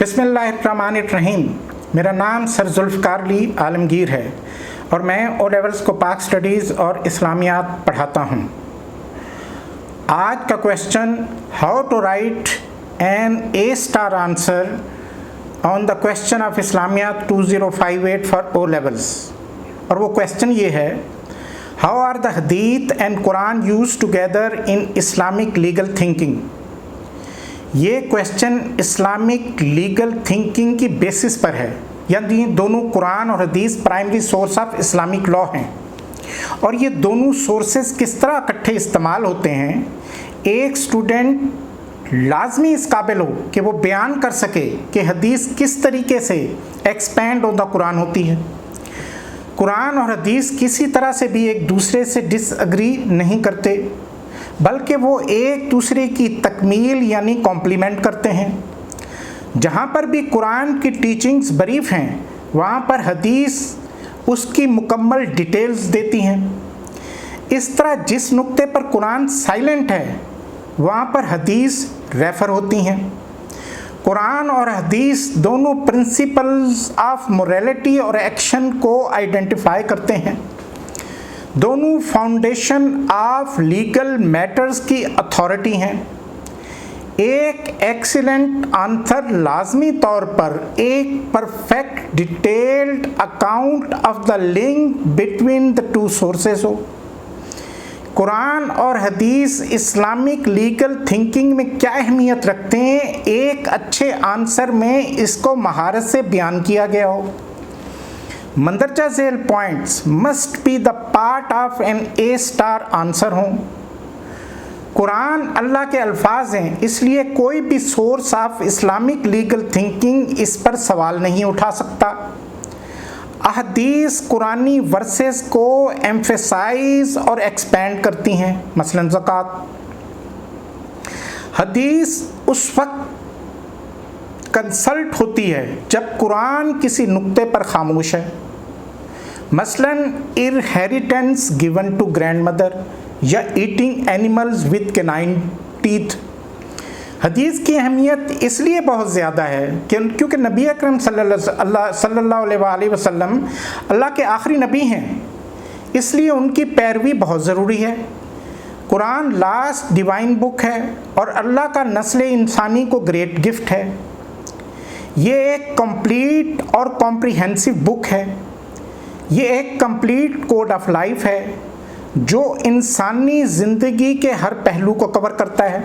बिस्मिल्लाहिर्रहमानिर्रहीम। मेरा नाम सर ज़ुल्फ़िकार अली आलमगीर है और मैं ओ लेवल्स को पाक स्टडीज़ और इस्लामियात पढ़ाता हूँ। आज का question, how to write an A* answer on the question of Islamiyat 2058 for O levels. और वो क्वेश्चन ये है, how are the hadith and Quran used together in Islamic legal thinking. ये क्वेश्चन इस्लामिक लीगल थिंकिंग की basis पर है, यानी दोनों कुरान और हदीस primary source of Islamic law हैं और ये दोनों सोर्सेस किस तरह इकट्ठे इस्तेमाल होते हैं। एक स्टूडेंट लाजमी इस काबिल हो कि वो बयान कर सके कि हदीस किस तरीके से एक्सपेंड ऑन द कुरान होती है। कुरान और हदीस किसी तरह से भी एक दूसरे से डिसएग्री नहीं करते, बल्कि वो एक दूसरे की तकमील यानी कॉम्प्लीमेंट करते हैं। जहाँ पर भी कुरान की टीचिंग्स बरीफ हैं, वहाँ पर हदीस उसकी मुकम्मल डिटेल्स देती हैं। इस तरह जिस नुक्ते पर कुरान साइलेंट है, वहाँ पर हदीस रेफ़र होती हैं। कुरान और हदीस दोनों प्रिंसिपल्स ऑफ मोरालिटी और एक्शन को आइडेंटिफाई करते हैं। दोनों फाउंडेशन ऑफ लीगल मैटर्स की अथॉरिटी हैं। एक एक्सीलेंट आंसर लाजमी तौर पर एक perfect detailed account of the link between the two sources हो। कुरान और हदीस इस्लामिक लीगल थिंकिंग में क्या अहमियत रखते हैं, एक अच्छे आंसर में इसको महारत से बयान किया गया हो। मंदरजा झेल points must be the part of an A* answer हों। कुरान अल्लाह के अल्फाज हैं, इसलिए कोई भी source of Islamic legal thinking इस पर सवाल नहीं उठा सकता। अहदीस कुरानी वर्सेस को एम्फेसाइज और एक्सपेंड करती हैं, मसलन ज़कात। हदीस उस वक्त कंसल्ट होती है जब कुरान किसी नुक्ते पर खामोश है, मसलन inheritance given to grandmother या eating animals with canine teeth. हदीस की अहमियत इसलिए बहुत ज़्यादा है क्योंकि नबी अकरम सल्लल्लाहु अलैहि वसल्लम अल्लाह के आखिरी नबी हैं, इसलिए उनकी पैरवी बहुत ज़रूरी है। कुरान लास्ट डिवाइन बुक है और अल्लाह का नस्ल इंसानी को ग्रेट गिफ्ट है। ये एक कंप्लीट और कॉम्प्रिहेंसिव बुक है। ये एक कंप्लीट कोड ऑफ लाइफ है जो इंसानी ज़िंदगी के हर पहलू को कवर करता है।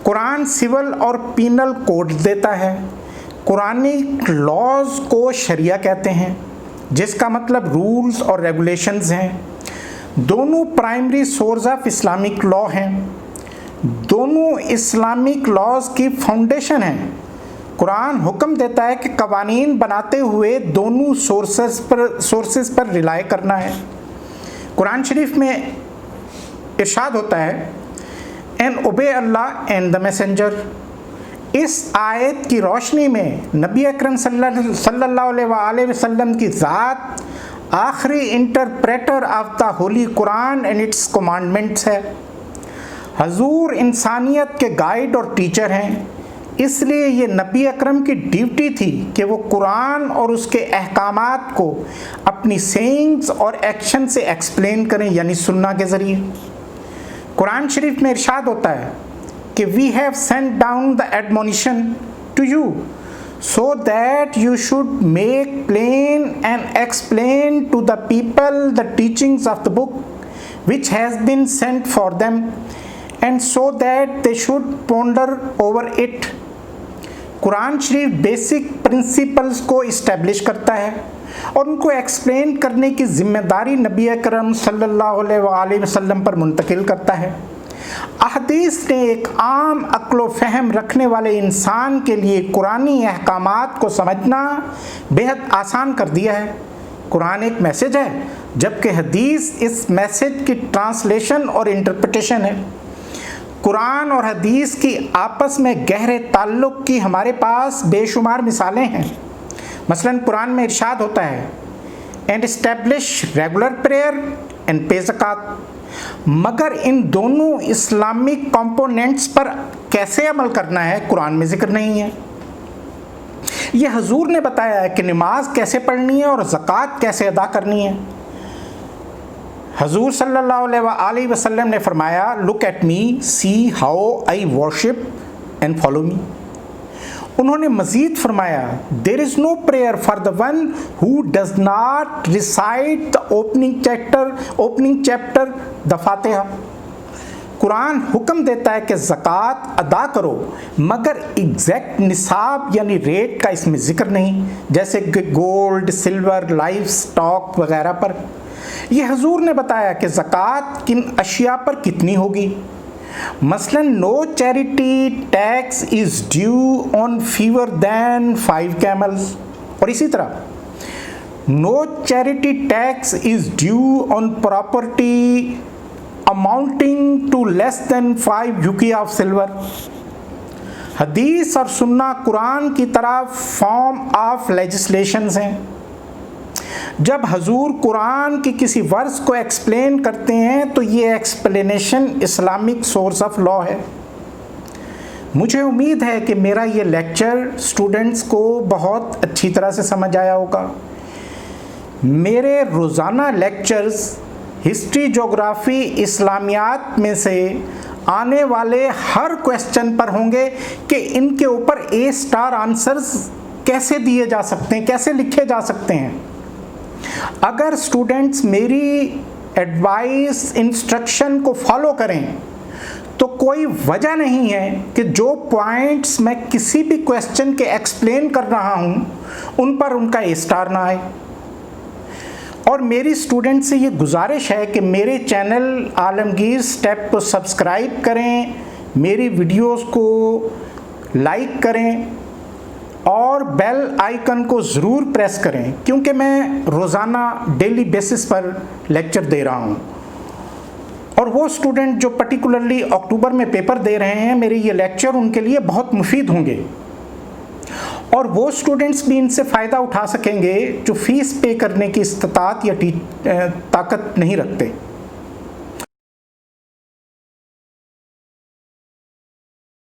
कुरान सिविल और पीनल कोड देता है। कुरानिक लॉज को शरिया कहते हैं, जिसका मतलब रूल्स और रेगुलेशंस हैं। दोनों primary source of Islamic law हैं। दोनों इस्लामिक लॉज की फाउंडेशन हैं। कुरान हुक्म देता है कि कवानीन बनाते हुए दोनों सोर्सेस पर रिलाय करना है। कुरान शरीफ में इरशाद होता है, एंड ओबे अल्लाह एंड द मैसेंजर। इस आयत की रोशनी में नबी अकरम सल्लल्लाहु अलैहि वसल्लम की ज़ात आखिरी interpreter of the Holi Quran and it's commandments है। हजूर इंसानियत के गाइड और टीचर हैं, इसलिए ये नबी अकरम की ड्यूटी थी कि वो कुरान और उसके अहकामात को अपनी सेइंग्स और एक्शन से एक्सप्लेन करें, यानी सुन्ना के ज़रिए। कुरान शरीफ में इरशाद होता है कि we have sent down the admonition to you so that you should make plain and explain to the people the teachings of the book which has been sent for them and so that they should ponder over it. कुरान शरीफ basic principles को establish करता है और उनको explain करने की ज़िम्मेदारी नबी अकरम सल्लल्लाहु अलैहि वसल्लम पर मुंतकिल करता है। अहदीस ने एक आम अक्ल व फ़हम रखने वाले इंसान के लिए कुरानी अहकामात को समझना बेहद आसान कर दिया है। कुरान एक मैसेज है, जबकि हदीस इस मैसेज की ट्रांसलेशन और इंटरप्रिटेशन है। कुरान और हदीस की आपस में गहरे ताल्लुक़ की हमारे पास बेशुमार मिसालें हैं। मसलन कुरान में इरशाद होता है, and establish regular prayer and पे ज़कात। मगर इन दोनों इस्लामिक कंपोनेंट्स पर कैसे अमल करना है कुरान में जिक्र नहीं है। یہ حضور نے بتایا ہے کہ نماز کیسے پڑھنی ہے اور زکوٰۃ کیسے ادا کرنی ہے۔ حضور صلی اللہ علیہ وآلہ وسلم نے فرمایا look at me, see how I worship and follow me. انہوں نے مزید فرمایا there is no prayer for the one who does not recite the opening chapter the Fatiha. قرآن حکم دیتا ہے کہ زکوٰۃ ادا کرو، مگر ایگزیکٹ نصاب یعنی ریٹ کا اس میں ذکر نہیں، جیسے کہ گولڈ، سلور، لائف سٹاک وغیرہ پر۔ یہ حضور نے بتایا کہ زکوٰۃ کن اشیاء پر کتنی ہوگی، مثلا no charity tax is due on fewer than 5 camels، اور اسی طرح no charity tax is due on property amounting to less than 5 uki of silver. حدیث اور سنہ قرآن کی طرح فارم آف لیجسلیشنز ہیں۔ جب حضور قرآن کی کسی ورس کو ایکسپلین کرتے ہیں تو یہ explanation Islamic source of law ہے۔ مجھے امید ہے کہ میرا یہ لیکچر اسٹوڈنٹس کو بہت اچھی طرح سے سمجھ آیا ہوگا۔ میرے روزانہ لیکچرز ہسٹری، جغرافی، اسلامیات میں سے آنے والے ہر کویسچن پر ہوں گے کہ ان کے اوپر A* آنسرز کیسے دیے جا سکتے ہیں، کیسے لکھے جا سکتے ہیں۔ اگر اسٹوڈنٹس میری ایڈوائس، انسٹرکشن کو فالو کریں تو کوئی وجہ نہیں ہے کہ جو پوائنٹس میں کسی بھی کویسچن کے ایکسپلین کر رہا ہوں ان پر ان کا A* نہ آئے۔ اور میری اسٹوڈنٹ سے یہ گزارش ہے کہ میرے چینل عالمگیر اسٹیپ کو سبسکرائب کریں، میری ویڈیوز کو لائک کریں اور بیل آئیکن کو ضرور پریس کریں، کیونکہ میں روزانہ ڈیلی بیسس پر لیکچر دے رہا ہوں۔ اور وہ اسٹوڈنٹ جو پرٹیکولرلی اکتوبر میں پیپر دے رہے ہیں، میرے یہ لیکچر ان کے لیے بہت مفید ہوں گے، اور وہ اسٹوڈنٹس بھی ان سے فائدہ اٹھا سکیں گے جو فیس پے کرنے کی استطاعت یا طاقت نہیں رکھتے۔